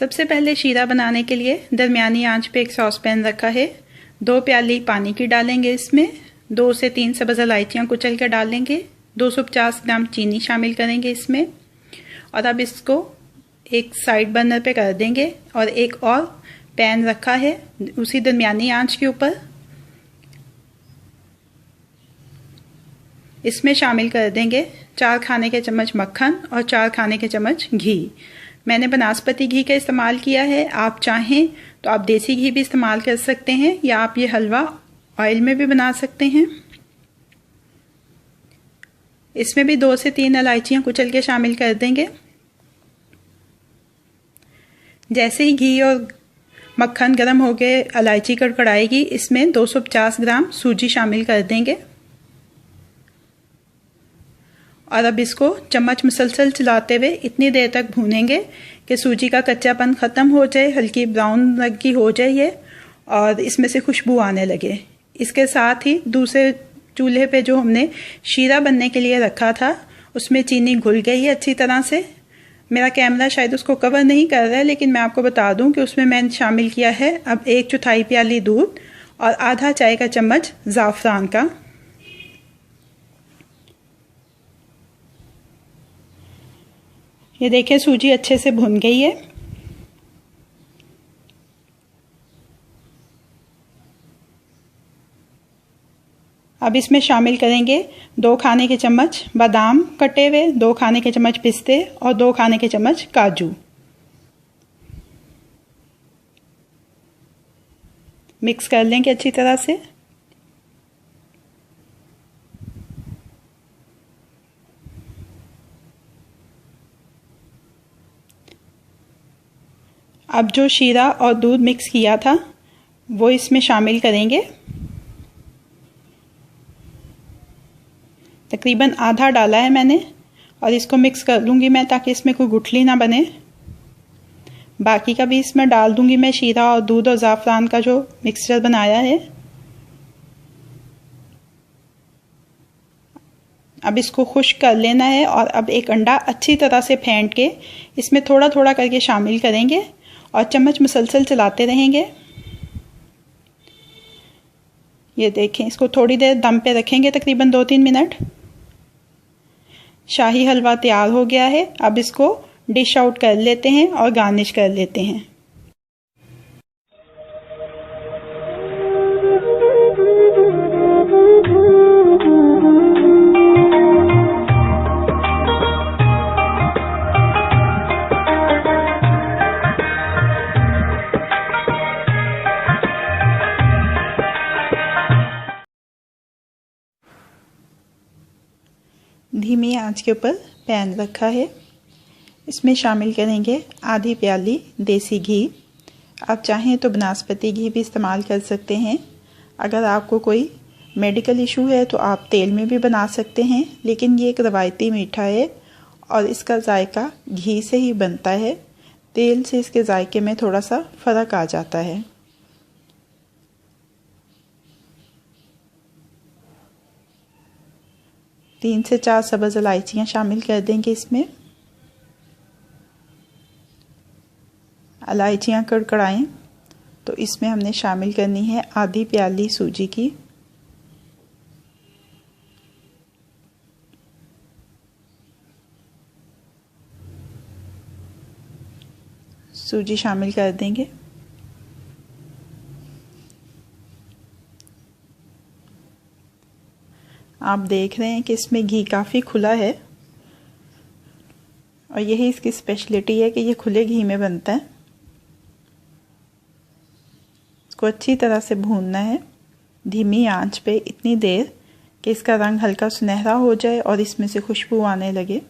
सबसे पहले शीरा बनाने के लिए दरमियानी आंच पे एक सॉस पैन रखा है। 2 प्याली पानी की डालेंगे। इसमें 2 से 3 सब्ज़ इलायचियाँ कुचल कर डालेंगे। 250 ग्राम चीनी शामिल करेंगे इसमें। और अब इसको एक साइड बर्नर पे कर देंगे और एक और पैन रखा है उसी दरमियानी आंच के ऊपर। इसमें शामिल कर देंगे 4 खाने के चम्मच मक्खन और 4 खाने के चम्मच घी। मैंने बनास्पति घी का इस्तेमाल किया है। आप चाहें तो आप देसी घी भी इस्तेमाल कर सकते हैं या आप ये हलवा ऑयल में भी बना सकते हैं। इसमें भी 2 से 3 इलायचियाँ कुचल के शामिल कर देंगे। जैसे ही घी और मक्खन गर्म हो गए, इलायची कड़कड़ाएगी, इसमें 250 ग्राम सूजी शामिल कर देंगे और अब इसको चम्मच मुसलसल चलाते हुए इतनी देर तक भूनेंगे कि सूजी का कच्चापन ख़त्म हो जाए, हल्की ब्राउन रंग की हो जाए ये और इसमें से खुशबू आने लगे। इसके साथ ही दूसरे चूल्हे पे जो हमने शीरा बनने के लिए रखा था उसमें चीनी घुल गई है अच्छी तरह से। मेरा कैमरा शायद उसको कवर नहीं कर रहा है, लेकिन मैं आपको बता दूं कि उसमें मैंने शामिल किया है अब 1/4 प्याली दूध और आधा चाय का चम्मच ज़ाफ़रान का। ये देखिए सूजी अच्छे से भुन गई है। अब इसमें शामिल करेंगे 2 खाने के चम्मच बादाम कटे हुए, 2 खाने के चम्मच पिस्ते और 2 खाने के चम्मच काजू। मिक्स कर लेंगे अच्छी तरह से। अब जो शीरा और दूध मिक्स किया था वो इसमें शामिल करेंगे। तकरीबन आधा डाला है मैंने और इसको मिक्स कर लूँगी मैं ताकि इसमें कोई गुठली ना बने। बाकी का भी इसमें डाल दूँगी मैं शीरा और दूध और ज़ाफ़रान का जो मिक्सचर बनाया है। अब इसको खुश्क कर लेना है और अब एक अंडा अच्छी तरह से फेंट के इसमें थोड़ा थोड़ा करके शामिल करेंगे और चम्मच मुसलसल चलाते रहेंगे। ये देखें, इसको थोड़ी देर दम पे रखेंगे तकरीबन 2-3 मिनट। शाही हलवा तैयार हो गया है। अब इसको डिश आउट कर लेते हैं और गार्निश कर लेते हैं। धीमी आंच के ऊपर पैन रखा है। इसमें शामिल करेंगे आधी प्याली देसी घी। आप चाहें तो बनास्पति घी भी इस्तेमाल कर सकते हैं। अगर आपको कोई मेडिकल इशू है तो आप तेल में भी बना सकते हैं, लेकिन ये एक रवायती मीठा है और इसका जायका घी से ही बनता है। तेल से इसके जायके में थोड़ा सा फ़र्क आ जाता है। तीन से 4 सब्ज़ इलायचियाँ शामिल कर देंगे इसमें। इलायचियाँ कड़कड़ाएं तो इसमें हमने शामिल करनी है आधी प्याली सूजी की। सूजी शामिल कर देंगे। आप देख रहे हैं कि इसमें घी काफ़ी खुला है और यही इसकी स्पेशलिटी है कि ये खुले घी में बनता है। इसको अच्छी तरह से भूनना है धीमी आंच पे इतनी देर कि इसका रंग हल्का सुनहरा हो जाए और इसमें से खुशबू आने लगे।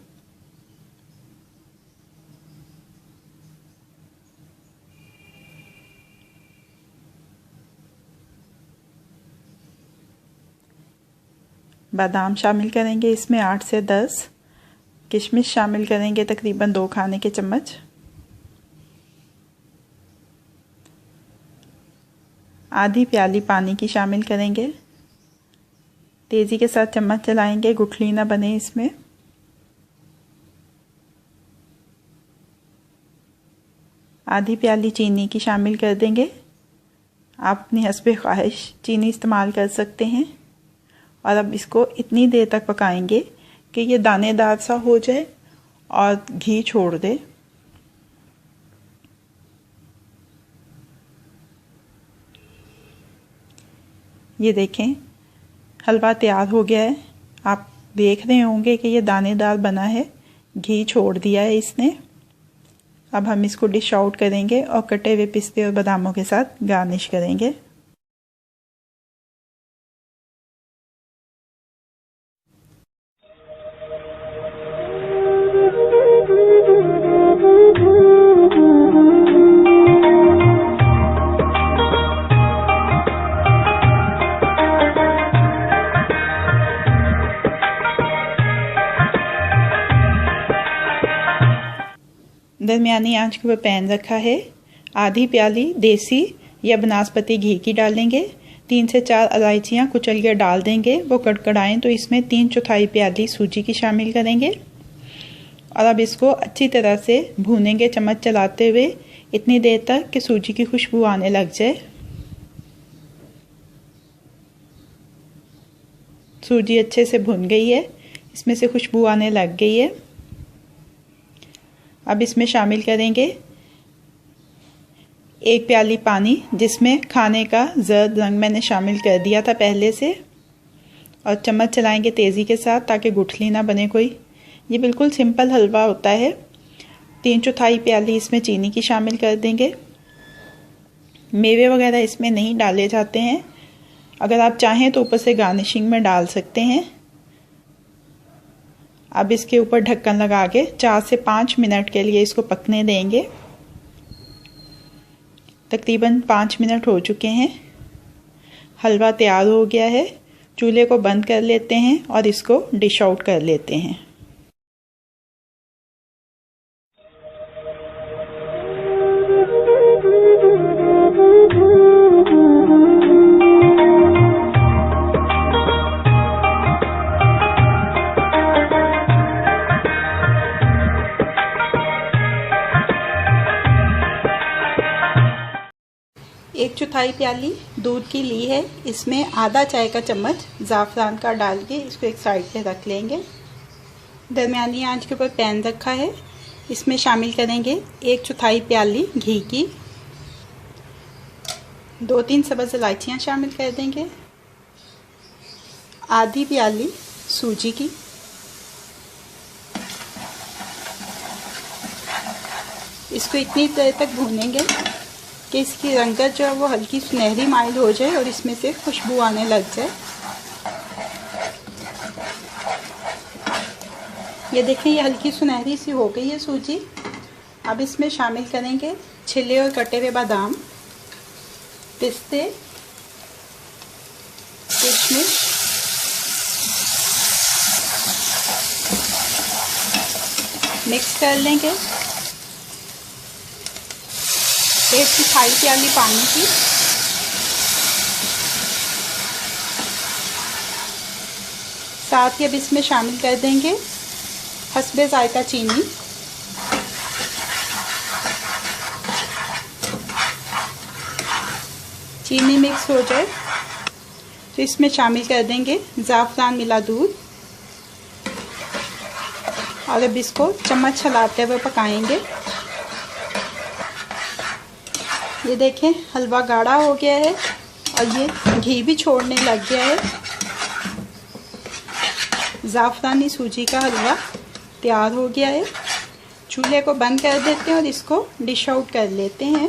बादाम शामिल करेंगे इसमें 8 से 10। किशमिश शामिल करेंगे तकरीबन 2 खाने के चम्मच। आधी प्याली पानी की शामिल करेंगे। तेज़ी के साथ चम्मच चलाएंगे, गुठली ना बने इसमें। आधी प्याली चीनी की शामिल कर देंगे। आप अपनी हस्बे ख्वाहिश चीनी इस्तेमाल कर सकते हैं। और अब इसको इतनी देर तक पकाएंगे कि ये दानेदार सा हो जाए और घी छोड़ दे। ये देखें हलवा तैयार हो गया है। आप देख रहे होंगे कि ये दानेदार बना है, घी छोड़ दिया है इसने। अब हम इसको डिश आउट करेंगे और कटे हुए पिस्ते और बादामों के साथ गार्निश करेंगे। दरमियानी आंच के ऊपर पैन रखा है। आधी प्याली देसी या बनास्पति घी की डालेंगे। 3 से 4 इलायचियाँ कुचल के डाल देंगे। वो कड़कड़ाएँ तो इसमें 3/4 प्याली सूजी की शामिल करेंगे। और अब इसको अच्छी तरह से भूनेंगे चम्मच चलाते हुए इतनी देर तक कि सूजी की खुशबू आने लग जाए। सूजी अच्छे से भुन गई है, इसमें से खुशबू आने लग गई है। अब इसमें शामिल करेंगे 1 प्याली पानी, जिसमें खाने का जर्द रंग मैंने शामिल कर दिया था पहले से। और चम्मच चलाएंगे तेज़ी के साथ ताकि गुठली ना बने कोई। ये बिल्कुल सिंपल हलवा होता है। 3/4 प्याली इसमें चीनी की शामिल कर देंगे। मेवे वगैरह इसमें नहीं डाले जाते हैं। अगर आप चाहें तो ऊपर से गार्निशिंग में डाल सकते हैं। अब इसके ऊपर ढक्कन लगा के 4 से 5 मिनट के लिए इसको पकने देंगे। तकरीबन 5 मिनट हो चुके हैं। हलवा तैयार हो गया है। चूल्हे को बंद कर लेते हैं और इसको डिश आउट कर लेते हैं। एक 1/4 प्याली दूध की ली है। इसमें आधा चाय का चम्मच ज़ाफ़रान का डाल के इसको एक साइड पे रख लेंगे। दरमियानी आंच के ऊपर पैन रखा है। इसमें शामिल करेंगे 1/4 प्याली घी की। 2-3 सब्ज़ इलायचियाँ शामिल कर देंगे। आधी प्याली सूजी की। इसको इतनी देर तक भूनेंगे कि इसकी रंगत जो है वो हल्की सुनहरी माइल हो जाए और इसमें से खुशबू आने लग जाए। ये देखें ये हल्की सुनहरी सी हो गई है सूजी। अब इसमें शामिल करेंगे छिले और कटे हुए बादाम, पिस्ते, किशमिश, मिक्स कर लेंगे। 1/4 प्याली पानी की। साथ ही अब इसमें शामिल कर देंगे हस्बे जायका चीनी। चीनी मिक्स हो जाए तो इसमें शामिल कर देंगे ज़ाफ़रान मिला दूध। और अब इसको चम्मच चलाते हुए पकाएंगे। ये देखें हलवा गाढ़ा हो गया है और ये घी भी छोड़ने लग गया है। ज़ाफ़रानी सूजी का हलवा तैयार हो गया है। चूल्हे को बंद कर देते हैं और इसको डिश आउट कर लेते हैं।